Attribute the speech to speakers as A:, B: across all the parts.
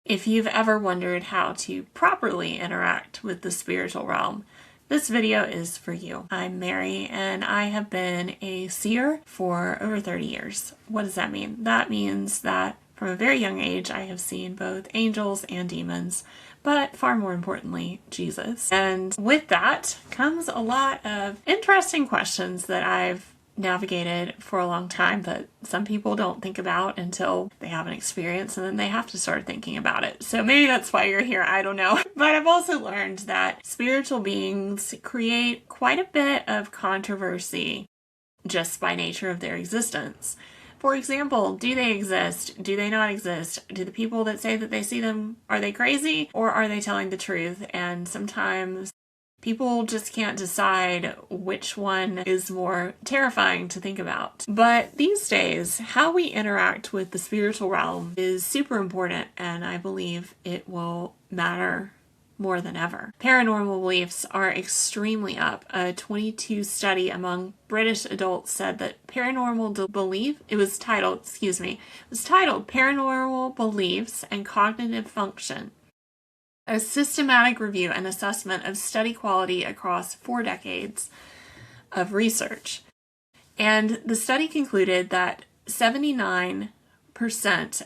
A: If you've ever wondered how to properly interact with the spiritual realm, this video is for you. I'm Mary, and I have been a seer for over 30 years. What does that mean? That means that from a very young age, I have seen both angels and demons, but far more importantly, Jesus. And with that comes a lot of interesting questions that I've navigated for a long time that some people don't think about until they have an experience, and then they have to start thinking about it. So maybe that's why you're here, I don't know. But I've also learned that spiritual beings create quite a bit of controversy just by nature of their existence. For example, do they exist? Do they not exist? Do the people that say that they see them, are they crazy or are they telling the truth? And sometimes people just can't decide which one is more terrifying to think about. But these days, how we interact with the spiritual realm is super important, and I believe it will matter more than ever. Paranormal beliefs are extremely up. A 22 study among British adults said that paranormal belief, it was titled Paranormal Beliefs and Cognitive Function, a systematic review and assessment of study quality across 4 decades of research. And the study concluded that 79%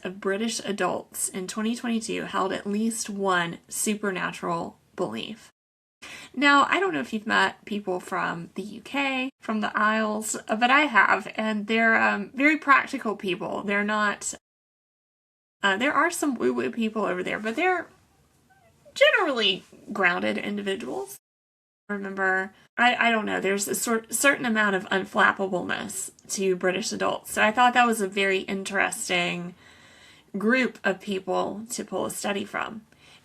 A: of British adults in 2022 held at least one supernatural belief. Now, I don't know if you've met people from the UK, from the Isles, but I have, and they're very practical people. They're not, there are some woo-woo people over there, but they're generally grounded individuals. Remember, I don't know, there's a certain amount of unflappableness to British adults. So I thought that was a very interesting group of people to pull a study from.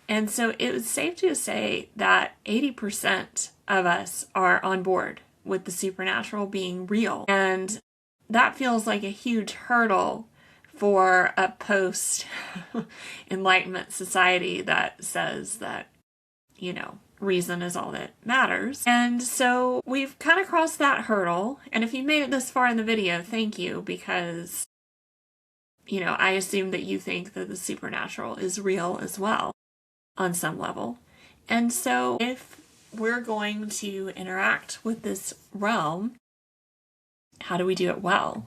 A: And so it was safe to say that 80% of us are on board with the supernatural being real. And that feels like a huge hurdle for a post-Enlightenment society that says that, reason is all that matters. And so we've kind of crossed that hurdle. And if you made it this far in the video, thank you, because, I assume that you think that the supernatural is real as well on some level. And so if we're going to interact with this realm, how do we do it well?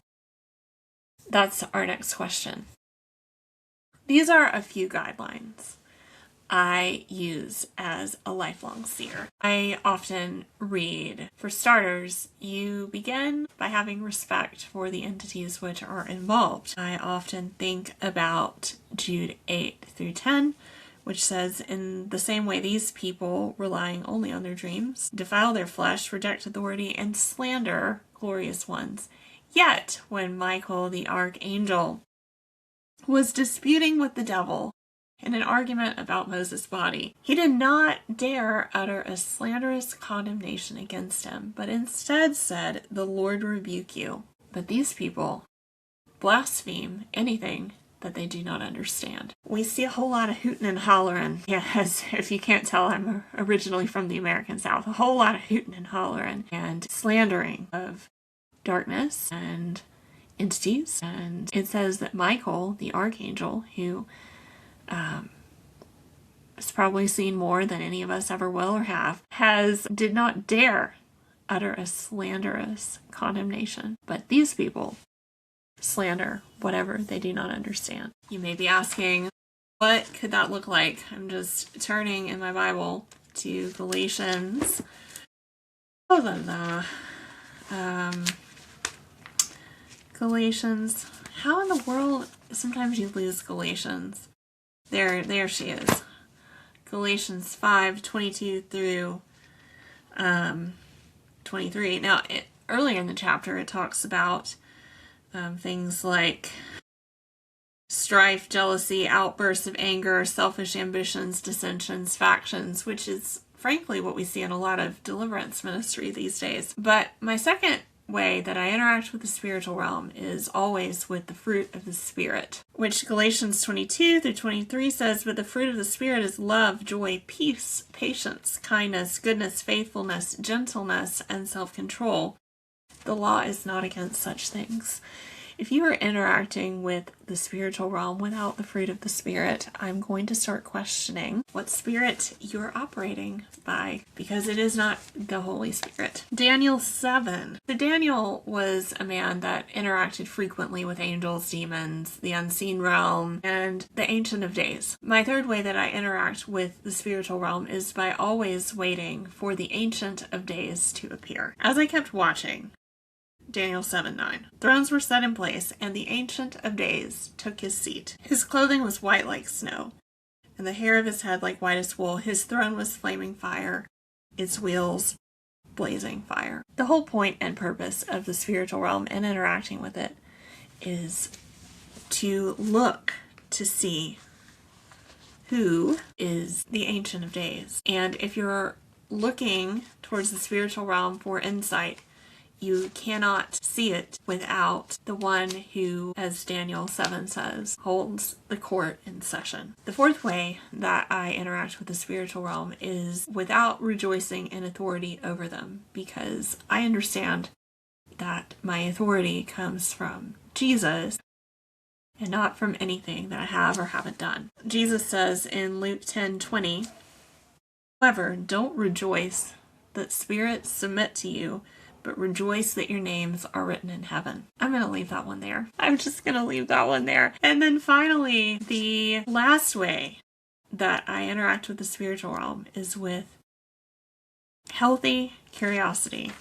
A: That's our next question. These are a few guidelines I use as a lifelong seer. I often read, for starters, you begin by having respect for the entities which are involved. I often think about Jude 8-10, which says, in the same way these people, relying only on their dreams, defile their flesh, reject authority, and slander glorious ones. Yet, when Michael the archangel was disputing with the devil in an argument about Moses' body, he did not dare utter a slanderous condemnation against him, but instead said, "The Lord rebuke you." But these people blaspheme anything that they do not understand. We see a whole lot of hooting and hollering. Yes, if you can't tell, I'm originally from the American South. A whole lot of hooting and hollering and slandering of darkness and entities. And it says that Michael, the archangel, who has probably seen more than any of us ever will or have, did not dare utter a slanderous condemnation. But these people slander whatever they do not understand. You may be asking, what could that look like? I'm just turning in my Bible to Galatians. Galatians. How in the world? Sometimes you lose Galatians. There she is. Galatians 5:22 through 23. Now, earlier in the chapter, it talks about things like strife, jealousy, outbursts of anger, selfish ambitions, dissensions, factions, which is frankly what we see in a lot of deliverance ministry these days. But my second way that I interact with the spiritual realm is always with the fruit of the Spirit, which Galatians 22-23 says, "But the fruit of the Spirit is love, joy, peace, patience, kindness, goodness, faithfulness, gentleness, and self-control. The law is not against such things." If you are interacting with the spiritual realm without the fruit of the Spirit, I'm going to start questioning what spirit you're operating by, because it is not the Holy Spirit. Daniel 7. So Daniel was a man that interacted frequently with angels, demons, the unseen realm, and the Ancient of Days. My third way that I interact with the spiritual realm is by always waiting for the Ancient of Days to appear. As I kept watching, Daniel 7:9. Thrones were set in place, and the Ancient of Days took his seat. His clothing was white like snow, and the hair of his head like whitest wool. His throne was flaming fire, its wheels blazing fire. The whole point and purpose of the spiritual realm and interacting with it is to look to see who is the Ancient of Days. And if you're looking towards the spiritual realm for insight, you cannot see it without the one who, as Daniel 7 says, holds the court in session. The fourth way that I interact with the spiritual realm is without rejoicing in authority over them, because I understand that my authority comes from Jesus and not from anything that I have or haven't done. Jesus says in Luke 10:20, however, don't rejoice that spirits submit to you, but rejoice that your names are written in heaven. I'm going to leave that one there. I'm just going to leave that one there. And then finally, the last way that I interact with the spiritual realm is with healthy curiosity.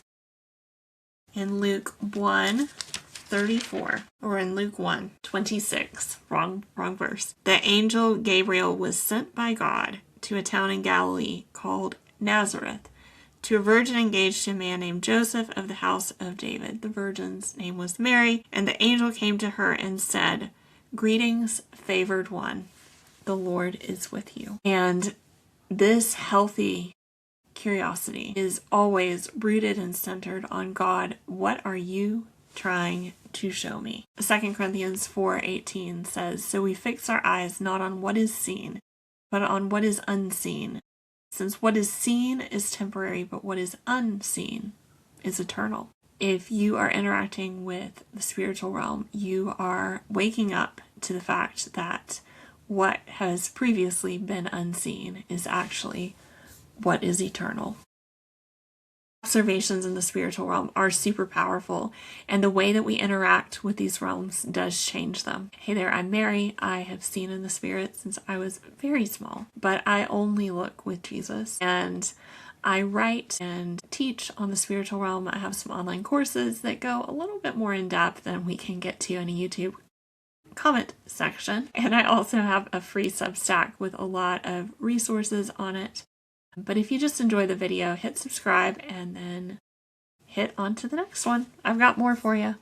A: In Luke 1:34, or in Luke 1:26, wrong verse. The angel Gabriel was sent by God to a town in Galilee called Nazareth, to a virgin engaged to a man named Joseph of the house of David. The virgin's name was Mary, and the angel came to her and said, greetings, favored one, the Lord is with you. And this healthy curiosity is always rooted and centered on God. What are you trying to show me? 2 Corinthians 4:18 says, so we fix our eyes not on what is seen, but on what is unseen. Since what is seen is temporary, but what is unseen is eternal. If you are interacting with the spiritual realm, you are waking up to the fact that what has previously been unseen is actually what is eternal. Observations in the spiritual realm are super powerful, and the way that we interact with these realms does change them. Hey there, I'm Mary. I have seen in the spirit since I was very small, but I only look with Jesus, and I write and teach on the spiritual realm. I have some online courses that go a little bit more in depth than we can get to in a YouTube comment section, and I also have a free Substack with a lot of resources on it. But if you just enjoy the video, hit subscribe and then hit on to the next one. I've got more for you.